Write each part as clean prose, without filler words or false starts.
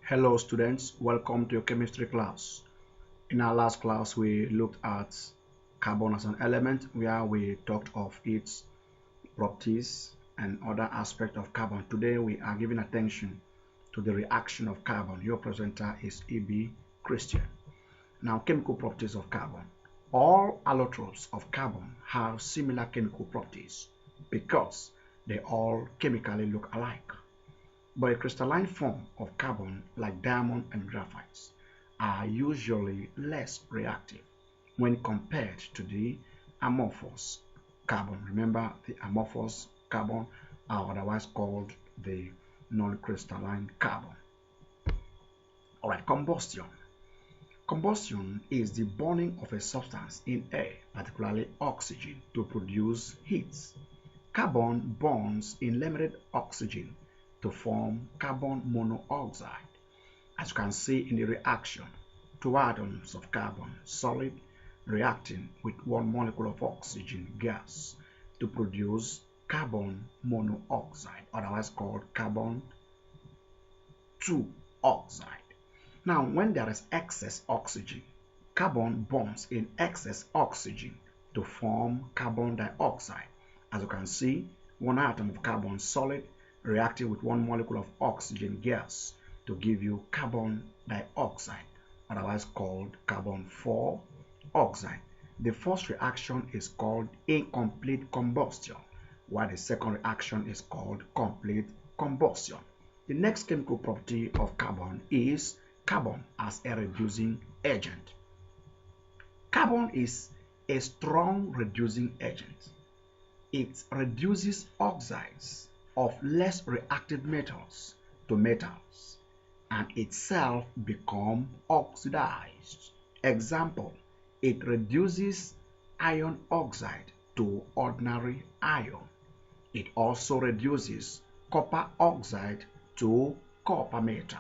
Hello students, welcome to your chemistry class. In our last class, we looked at carbon as an element where we talked of its properties and other aspects of carbon. Today, we are giving attention to the reaction of carbon. Your presenter is E.B. Christian. Now, chemical properties of carbon. All allotropes of carbon have similar chemical properties because they all chemically look alike. But a crystalline form of carbon, like diamond and graphite, are usually less reactive when compared to the amorphous carbon. Remember, the amorphous carbon are otherwise called the non-crystalline carbon. All right, combustion. Combustion is the burning of a substance in air, particularly oxygen, to produce heat. Carbon burns in limited oxygen to form carbon monoxide. As you can see in the reaction, two atoms of carbon solid reacting with one molecule of oxygen gas to produce carbon monoxide, otherwise called carbon 2 oxide. Now, when there is excess oxygen, carbon bonds in excess oxygen to form carbon dioxide. As you can see, one atom of carbon solid reacting with one molecule of oxygen gas to give you carbon dioxide, otherwise called carbon 4 oxide. The first reaction is called incomplete combustion, while the second reaction is called complete combustion. The next chemical property of carbon is carbon as a reducing agent. Carbon is a strong reducing agent. It reduces oxides of less reactive metals to metals and itself become oxidized. Example, it reduces iron oxide to ordinary iron. It also reduces copper oxide to copper metal.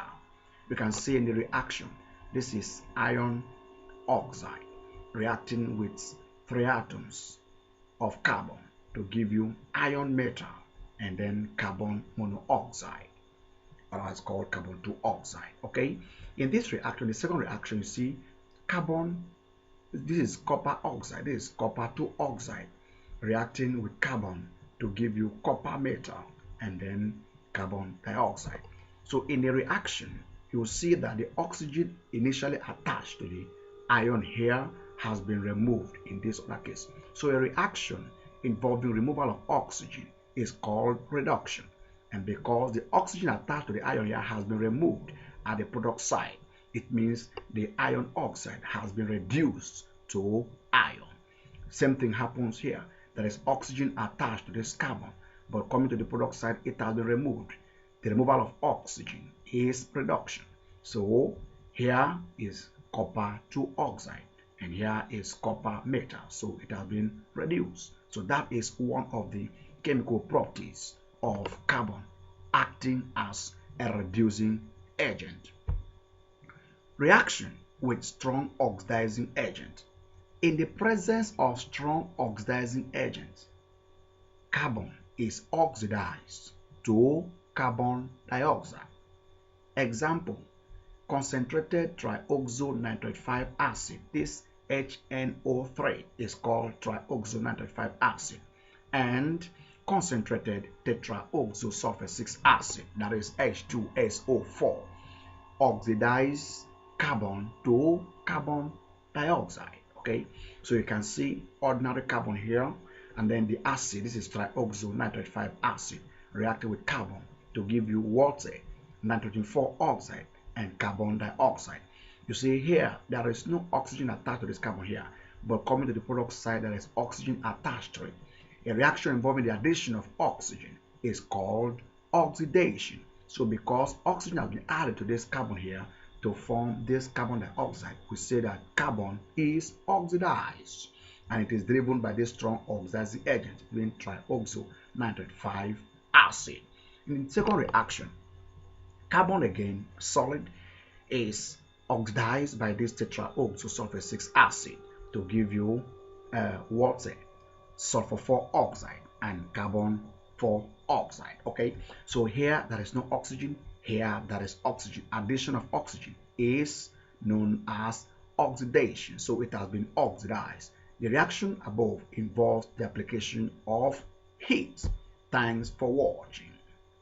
You can see in the reaction, this is iron oxide reacting with 3 atoms of carbon to give you iron metal and then carbon monoxide, otherwise called carbon 2 oxide. Okay, in this reaction, the second reaction, you see carbon, this is copper oxide, this is copper 2 oxide reacting with carbon to give you copper metal and then carbon dioxide. So in the reaction, you will see that the oxygen initially attached to the iron here has been removed in this other case. So a reaction involving removal of oxygen is called reduction, and because the oxygen attached to the iron here has been removed at the product side, it means the iron oxide has been reduced to iron. Same thing happens here. There is oxygen attached to this carbon, but coming to the product side, it has been removed. The removal of oxygen is reduction. So here is copper 2 oxide and here is copper metal, so it has been reduced. So that is one of the chemical properties of carbon, acting as a reducing agent. Reaction with strong oxidizing agent. In the presence of strong oxidizing agent, carbon is oxidized to carbon dioxide. Example, concentrated trioxonitrate 5 acid. This HNO3 is called trioxonitrate 5 acid, and concentrated tetraoxosulfate 6 acid, that is H2SO4, oxidize carbon to carbon dioxide. Okay, so you can see ordinary carbon here, and then the acid, this is trioxonitrate 5 acid, reacting with carbon to give you water, nitrogen 4 oxide, and carbon dioxide. You see here, there is no oxygen attached to this carbon here, but coming to the product side, there is oxygen attached to it. A reaction involving the addition of oxygen is called oxidation. So because oxygen has been added to this carbon here to form this carbon dioxide, we say that carbon is oxidized, and it is driven by this strong oxidizing agent, being trioxonitrate 5 acid. In the second reaction, carbon again, solid, is oxidized by this tetraoxosulfate 6 acid to give you water, sulfur 4 oxide, and carbon 4 oxide. Okay, so here there is no oxygen, here there is oxygen. Addition of oxygen is known as oxidation, so it has been oxidized. The reaction above involves the application of heat. Thanks for watching.